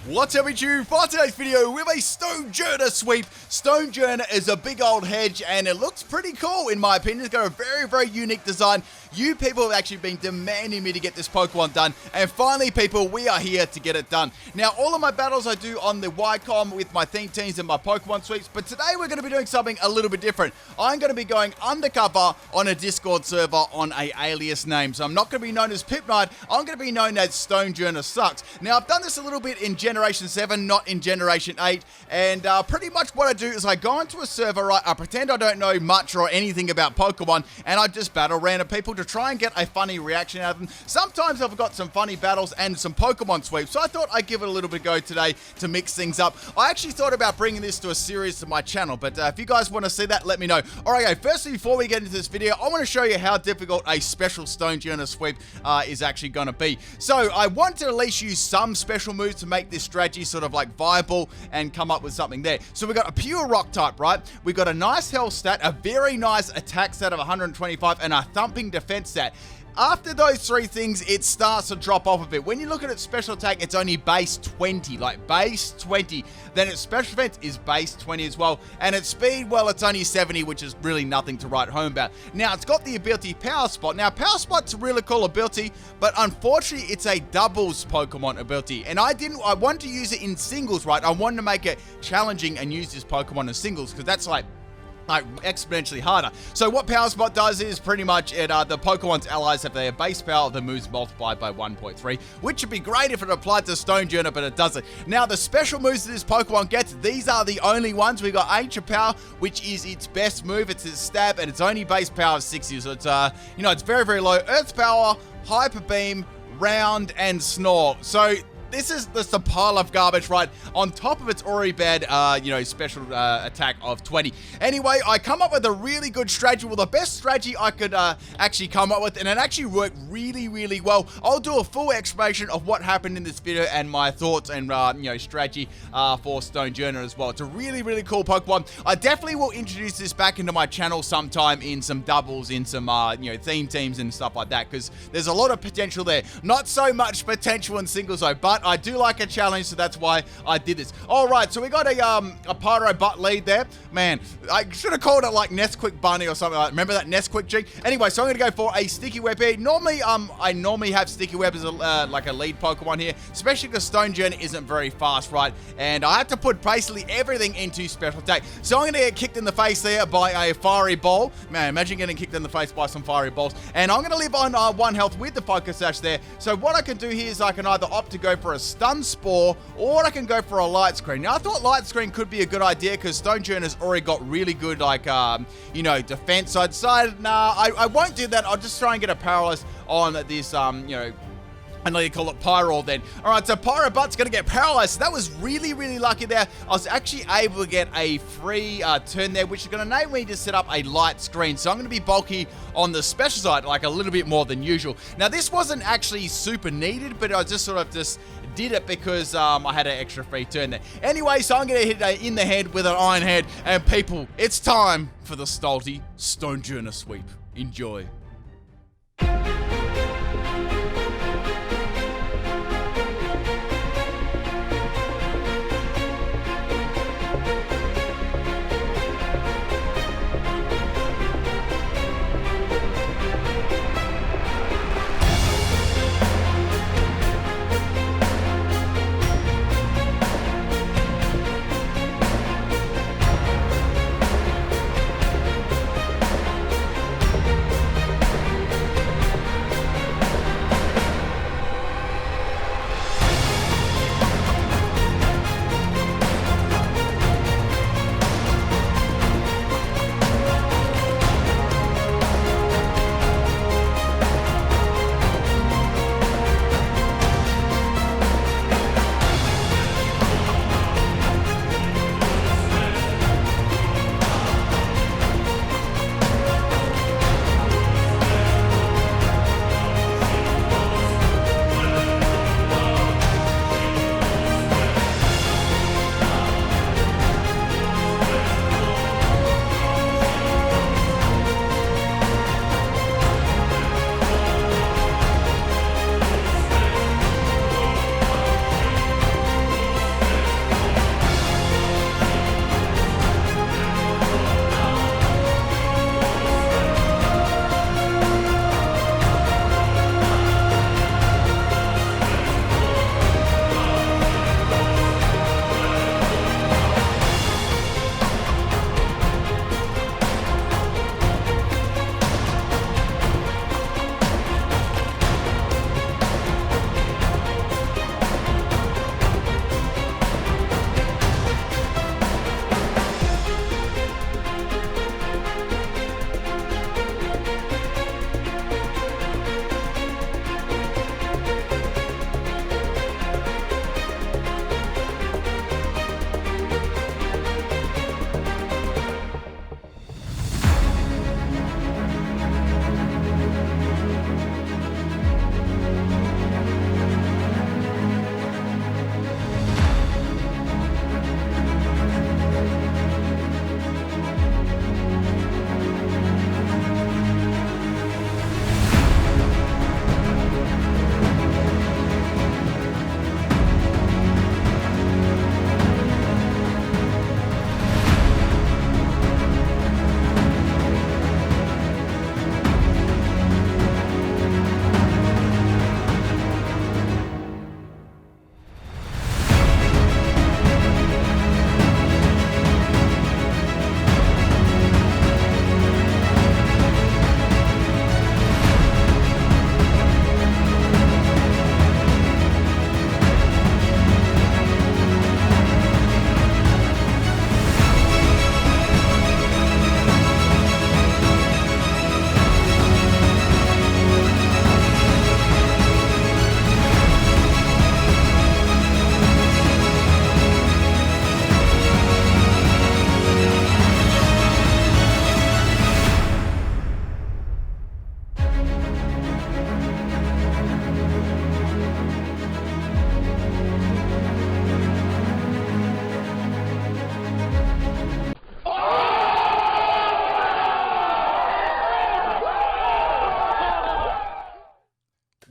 What's up with you? For today's video, we have a Stonjourner sweep. Stonjourner is a big old hedge and it looks pretty cool in my opinion. It's got a very unique design. You people have actually been demanding me to get this Pokemon done, and finally people, we are here to get it done. Now all of my battles I do on the YCOM with my theme teams and my Pokemon sweeps, but today we're going to be doing something a little bit different. I'm going to be going undercover on a Discord server on a alias name. So I'm not going to be known as Pimpnite, I'm going to be known as Stonjourner Sucks. Now I've done this a little bit in Generation 7, not in Generation 8, and pretty much what I do is I go into a server, right, I pretend I don't know much or anything about Pokemon, and I just battle random people to try and get a funny reaction out of them. Sometimes I've got some funny battles and some Pokemon sweeps, so I thought I'd give it a little bit of go today to mix things up. I actually thought about bringing this to a series to my channel, but if you guys want to see that, let me know. Alright guys, firstly, before we get into this video, I want to show you how difficult a special Stonjourner sweep is actually going to be. So I want to at least use some special moves to make this strategy sort of like viable and come up with something there. So we got a pure rock type, right? We got a nice health stat, a very nice attack stat of 125, and a thumping defense stat. After those three things, it starts to drop off a bit. When you look at its special attack, it's only base 20, like base 20. Then its special defense is base 20 as well. And its speed, well, it's only 70, which is really nothing to write home about. Now, it's got the ability Power Spot. Now, Power Spot's a really cool ability, but unfortunately, it's a doubles Pokemon ability. And I wanted to use it in singles, right? I wanted to make it challenging and use this Pokemon in singles, because that's like exponentially harder. So what Power Spot does is pretty much it the Pokemon's allies have their base power, the moves multiplied by 1.3, which would be great if it applied to Stonjourner, but it doesn't. Now the special moves that this Pokemon gets, these are the only ones. We got Ancient Power, which is its best move. It's its stab, and it's only base power of 60. So it's you know, it's very low. Earth Power, Hyper Beam, Round, and Snore. So this is just a pile of garbage, right? On top of its already bad, you know, special attack of 20. Anyway, I come up with a really good strategy. Well, the best strategy I could actually come up with, and it actually worked really well. I'll do a full explanation of what happened in this video and my thoughts and, you know, strategy for Stonjourner as well. It's a really cool Pokemon. I definitely will introduce this back into my channel sometime in some doubles, in some, you know, theme teams and stuff like that, because there's a lot of potential there. Not so much potential in singles though, but I do like a challenge, so that's why I did this. All right, so we got a Pyro Butt lead there. Man, I should have called it like Nesquik Bunny or something like that. Remember that Nesquik jig? Anyway, so I'm going to go for a Sticky Web here. Normally, I normally have Sticky Web as a, like a lead Pokemon here, especially because Stonjourner isn't very fast, right? And I have to put basically everything into special attack. So I'm going to get kicked in the face there by a Fiery Ball. Man, imagine getting kicked in the face by some Fiery Balls. And I'm going to live on 1 health with the Focus Sash there. So what I can do here is I can either opt to go for a Stun Spore, or I can go for a Light Screen. Now, I thought Light Screen could be a good idea because Stonjourner's already got really good, like, you know, defense. So I decided, nah, I won't do that. I'll just try and get a Paralyze on this, you know, I know you call it Pyro then. Alright, so Pyro Butt's going to get paralyzed. So that was really lucky there. I was actually able to get a free turn there, which is going to enable me to set up a light screen. So I'm going to be bulky on the special side, like a little bit more than usual. Now, this wasn't actually super needed, but I just sort of just did it because I had an extra free turn there. Anyway, so I'm going to hit in the head with an Iron Head. And people, it's time for the Stolty Stonjourner sweep. Enjoy.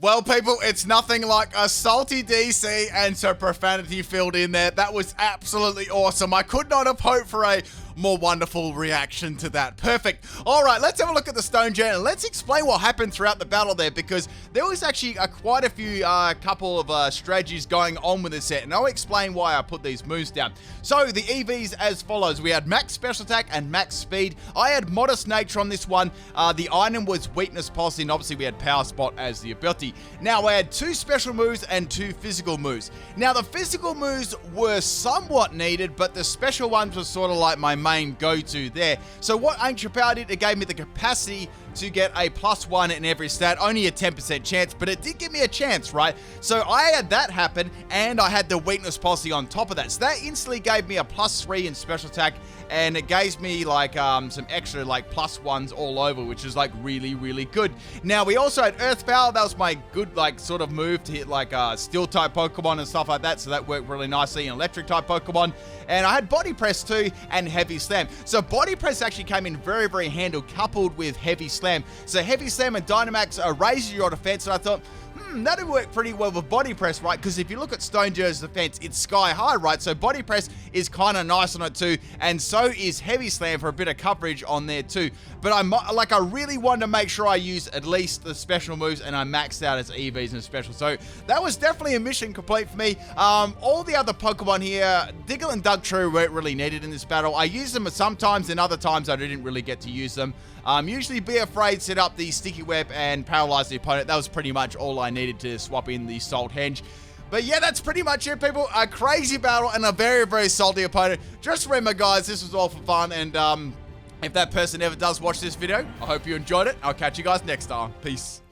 Well, people, it's nothing like a salty DC and some profanity filled in there. That was absolutely awesome. I could not have hoped for a more wonderful reaction to that. Perfect. All right, let's have a look at the Stonjourner and let's explain what happened throughout the battle there, because there was actually quite a few couple of strategies going on with this set, and I'll explain why I put these moves down. So the EVs as follows. We had max special attack and max speed. I had modest nature on this one. The item was weakness policy, and obviously we had power spot as the ability. Now I had 2 special moves and 2 physical moves. Now the physical moves were somewhat needed, but the special ones were sort of like my main go-to there. So what Ancient Power did, it gave me the capacity to get a +1 in every stat. Only a 10% chance, but it did give me a chance, right? So I had that happen, and I had the weakness policy on top of that. So that instantly gave me a +3 in special attack, and it gave me like some extra like +1s all over, which is like really, really good. Now we also had Earth Power. That was my good like sort of move to hit like Steel type Pokemon and stuff like that. So that worked really nicely. And Electric type Pokemon. And I had Body Press too and Heavy Slam. So Body Press actually came in very, very handy coupled with Heavy Slam. So Heavy Slam and Dynamax raises your defense, and I thought, that'd work pretty well with Body Press, right? Because if you look at Stonjourner's defense, it's sky high, right? So Body Press is kind of nice on it too, and so is Heavy Slam for a bit of coverage on there too. But I really wanted to make sure I use at least the special moves, and I maxed out as EVs and special. So that was definitely a mission complete for me. All the other Pokemon here, Diggle and Dugtrio weren't really needed in this battle. I used them sometimes, and other times I didn't really get to use them. Usually Be Afraid, set up the Sticky Web, and paralyze the opponent. That was pretty much all I needed to swap in the Salt Henge. But yeah, that's pretty much it, people. A crazy battle and a very, very salty opponent. Just remember, guys, this was all for fun, and if that person ever does watch this video, I hope you enjoyed it. I'll catch you guys next time. Peace.